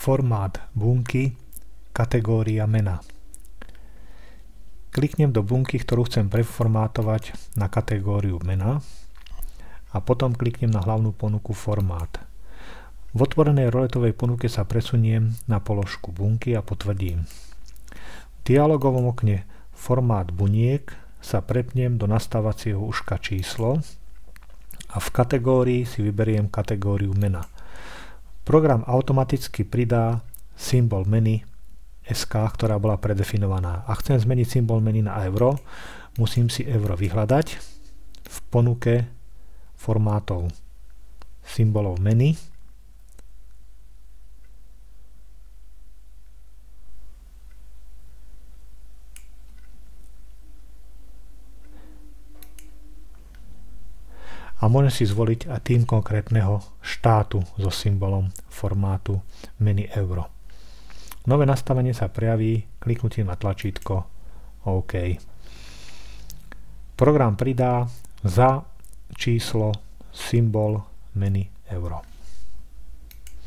Formát bunky, kategória mena. Kliknem do bunky, ktorú chcem preformátovať na kategóriu mena a potom kliknem na hlavnú ponuku formát. V otvorenej roletovej ponuke sa presuniem na položku bunky a potvrdím. V dialogovom okne formát buniek sa prepnem do nastávacieho uška číslo a v kategórii si vyberiem kategóriu mena. Program automaticky pridá symbol meny SK, ktorá bola predefinovaná. Ak chcem zmeniť symbol meny na euro, musím si euro vyhľadať v ponuke formátov symbolov meny a môžem si zvoliť aj tým konkrétneho štátu so symbolom formátu meny euro. Nové nastavenie sa prejaví kliknutím na tlačítko OK. Program pridá za číslo symbol meny euro.